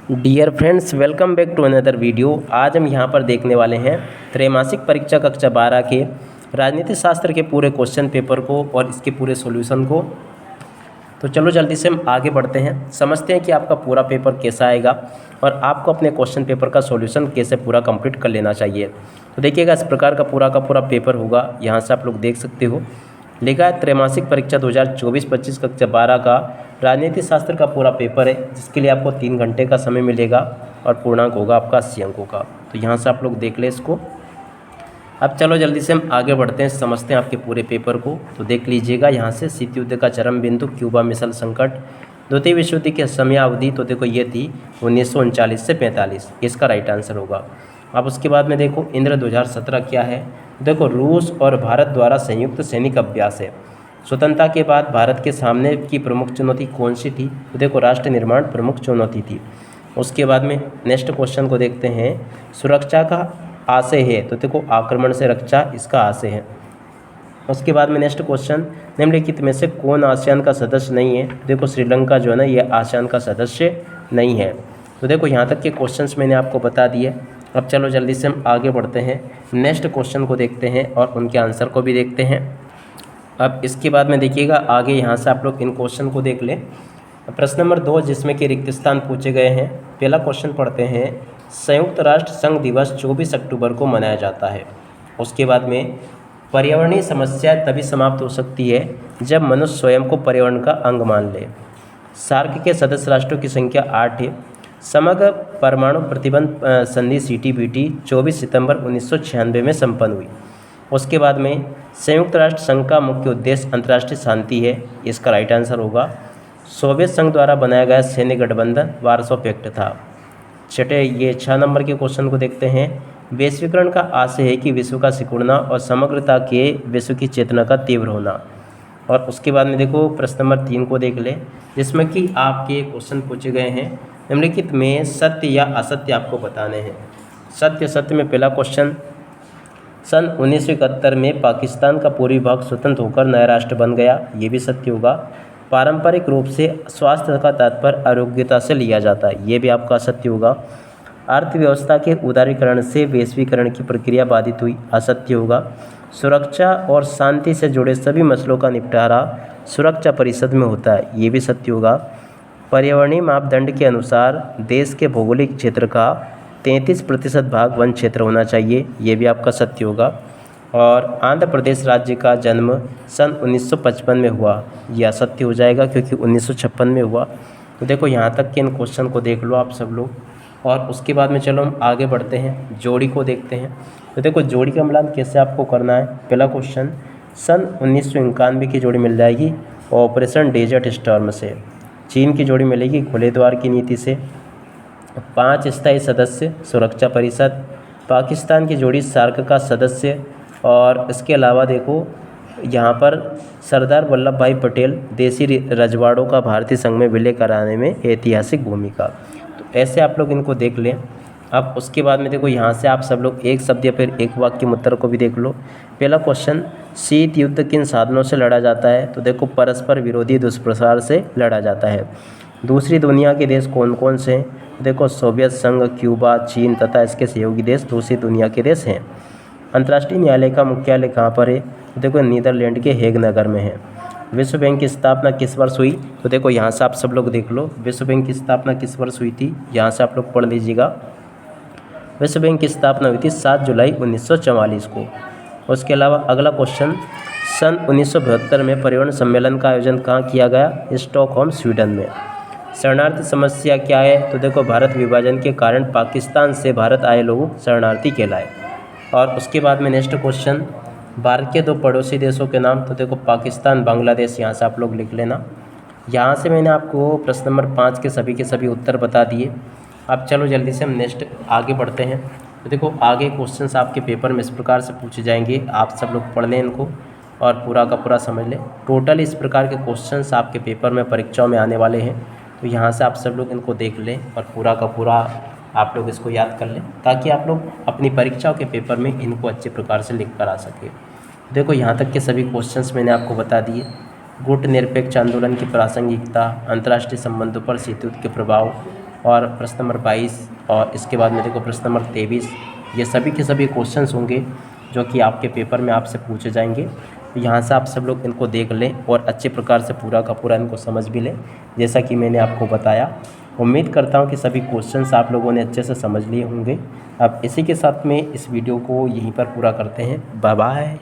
Dear friends, welcome back to another video. आज हम यहाँ पर देखने वाले हैं त्रैमासिक परीक्षा कक्षा 12 के राजनीति शास्त्र के पूरे क्वेश्चन पेपर को और इसके पूरे सॉल्यूशन को। तो चलो जल्दी से हम आगे बढ़ते हैं, समझते हैं कि आपका पूरा पेपर कैसा आएगा और आपको अपने क्वेश्चन पेपर का सॉल्यूशन कैसे पूरा कंप्लीट कर लेना चाहिए। तो देखिएगा, इस प्रकार का पूरा पेपर होगा। यहाँ से आप लोग देख सकते हो, लिखा है त्रैमासिक परीक्षा 2024-25 कक्षा 12 का राजनीति शास्त्र का पूरा पेपर है, जिसके लिए आपको 3 घंटे का समय मिलेगा और पूर्णांक होगा आपका 80 अंकों का। तो यहाँ से आप लोग देख लें इसको। अब चलो जल्दी से हम आगे बढ़ते हैं, समझते हैं आपके पूरे पेपर को। तो देख लीजिएगा, यहाँ से शीत युद्ध का चरम बिंदु, क्यूबा मिसाइल संकट, द्वितीय विश्व युद्ध की समयावधि, तो देखो ये थी 1939 से 45, इसका राइट आंसर होगा। अब उसके बाद में देखो इंद्र 2017 क्या है। देखो रूस और भारत द्वारा संयुक्त सैनिक अभ्यास है। स्वतंत्रता के बाद भारत के सामने की प्रमुख चुनौती कौन सी थी? तो देखो राष्ट्र निर्माण प्रमुख चुनौती थी। उसके बाद में नेक्स्ट क्वेश्चन को देखते हैं, सुरक्षा का आशय है, तो देखो आक्रमण से रक्षा इसका आशय है। उसके बाद में नेक्स्ट क्वेश्चन, निम्नलिखित में से कौन आसियान का सदस्य नहीं है? देखो श्रीलंका जो है ना, ये आसियान का सदस्य नहीं है। तो देखो यहाँ तक के क्वेश्चंस मैंने आपको बता दिए। अब चलो जल्दी से हम आगे बढ़ते हैं, नेक्स्ट क्वेश्चन को देखते हैं और उनके आंसर को भी देखते हैं। अब इसके बाद में देखिएगा आगे, यहाँ से आप लोग इन क्वेश्चन को देख लें। प्रश्न नंबर 2 जिसमें कि रिक्त स्थान पूछे गए हैं। पहला क्वेश्चन पढ़ते हैं, संयुक्त राष्ट्र संघ दिवस 24 अक्टूबर को मनाया जाता है। उसके बाद में पर्यावरणीय समस्याएं तभी समाप्त हो सकती है जब मनुष्य स्वयं को पर्यावरण का अंग मान ले। सार्क के सदस्य राष्ट्रों की संख्या 8 है। समग्र परमाणु प्रतिबंध संधि CTBT 24 सितंबर 1996 में संपन्न हुई। उसके बाद में संयुक्त राष्ट्र संघ का मुख्य उद्देश्य अंतर्राष्ट्रीय शांति है, इसका राइट आंसर होगा। सोवियत संघ द्वारा बनाया गया सैन्य गठबंधन वार्सो पैक्ट था। 6 नंबर के क्वेश्चन को देखते हैं, वैश्वीकरण का आशय है कि विश्व का सिकुड़ना और समग्रता के विश्व की चेतना का तीव्र होना। और उसके बाद में देखो प्रश्न नंबर 3 को देख ले, जिसमें कि आपके क्वेश्चन पूछे गए हैं, निम्नलिखित में सत्य या असत्य आपको बताने हैं। सत्य में पहला क्वेश्चन, सन 1971 में पाकिस्तान का पूर्वी भाग स्वतंत्र होकर नया राष्ट्र बन गया, ये भी सत्य होगा। पारंपरिक रूप से स्वास्थ्य का तात्पर्य आरोग्यता से लिया जाता है, ये भी आपका सत्य होगा। अर्थव्यवस्था के उदारीकरण से वैश्वीकरण की प्रक्रिया बाधित हुई, असत्य होगा। सुरक्षा और शांति से जुड़े सभी मसलों का निपटारा सुरक्षा परिषद में होता है, ये भी सत्य होगा। पर्यावरणीय मापदंड के अनुसार देश के भौगोलिक क्षेत्र का 33% भाग वन क्षेत्र होना चाहिए, ये भी आपका सत्य होगा। और आंध्र प्रदेश राज्य का जन्म सन 1955 में हुआ, यह सत्य हो जाएगा क्योंकि 1956 में हुआ। तो देखो यहाँ तक के इन क्वेश्चन को देख लो आप सब लोग। और उसके बाद में चलो हम आगे बढ़ते हैं, जोड़ी को देखते हैं। तो देखो जोड़ी का मिलान कैसे आपको करना है। पहला क्वेश्चन, सन 1991 की जोड़ी मिल जाएगी ऑपरेशन डेजर्ट स्टॉर्म से। चीन की जोड़ी मिलेगी खुले द्वार की नीति से। 5 स्थायी सदस्य सुरक्षा परिषद। पाकिस्तान की जोड़ी सार्क का सदस्य। और इसके अलावा देखो यहाँ पर सरदार वल्लभ भाई पटेल देसी रजवाड़ों का भारतीय संघ में विलय कराने में ऐतिहासिक भूमिका। तो ऐसे आप लोग इनको देख लें। अब उसके बाद में देखो यहाँ से आप सब लोग एक शब्द या फिर एक वाक्य में उत्तर को भी देख लो। पहला क्वेश्चन, शीत युद्ध किन साधनों से लड़ा जाता है? तो देखो परस्पर विरोधी दुष्प्रचार से लड़ा जाता है। दूसरी दुनिया के देश कौन कौन से हैं? देखो सोवियत संघ, क्यूबा, चीन तथा इसके सहयोगी देश दूसरी दुनिया के देश हैं। अंतर्राष्ट्रीय न्यायालय का मुख्यालय कहाँ पर है? तो देखो नीदरलैंड के हेग नगर में है। विश्व बैंक की स्थापना किस वर्ष हुई? तो देखो यहाँ से आप सब लोग देख लो, विश्व बैंक की स्थापना किस वर्ष हुई थी, यहाँ से आप लोग पढ़ लीजिएगा। विश्व बैंक की स्थापना हुई थी 7 जुलाई 1944 को। उसके अलावा अगला क्वेश्चन, सन 1972 में पर्यावरण सम्मेलन का आयोजन कहाँ किया गया? स्टॉकहोम स्वीडन में। शरणार्थी समस्या क्या है? तो देखो भारत विभाजन के कारण पाकिस्तान से भारत आए लोग शरणार्थी कहलाए। और उसके बाद में नेक्स्ट क्वेश्चन, भारत के 2 पड़ोसी देशों के नाम। तो देखो पाकिस्तान, बांग्लादेश, यहाँ से आप लोग लिख लेना। यहाँ से मैंने आपको प्रश्न नंबर 5 के सभी उत्तर बता दिए। अब चलो जल्दी से हम नेक्स्ट आगे बढ़ते हैं। तो देखो आगे क्वेश्चंस आपके पेपर में इस प्रकार से पूछे जाएंगे, आप सब लोग पढ़ लें इनको और पूरा का पूरा समझ लें। टोटल इस प्रकार के क्वेश्चंस आपके पेपर में परीक्षाओं में आने वाले हैं। तो यहाँ से आप सब लोग इनको देख लें और पूरा का पूरा आप लोग इसको याद कर लें, ताकि आप लोग अपनी परीक्षाओं के पेपर में इनको अच्छे प्रकार से लिख कर आ सकें। देखो यहाँ तक के सभी क्वेश्चंस मैंने आपको बता दिए। गुट निरपेक्ष आंदोलन की प्रासंगिकता, अंतर्राष्ट्रीय संबंधों पर शीत युद्ध के प्रभाव, और प्रश्न नंबर 22 और इसके बाद में देखो प्रश्न नंबर 23। ये सभी के सभी क्वेश्चंस होंगे जो कि आपके पेपर में आपसे पूछे जाएंगे। तो यहाँ से आप सब लोग इनको देख लें और अच्छे प्रकार से पूरा का पूरा इनको समझ भी लें, जैसा कि मैंने आपको बताया। उम्मीद करता हूँ कि सभी क्वेश्चंस आप लोगों ने अच्छे से समझ लिए होंगे। अब इसी के साथ में इस वीडियो को यहीं पर पूरा करते हैं। Bye bye.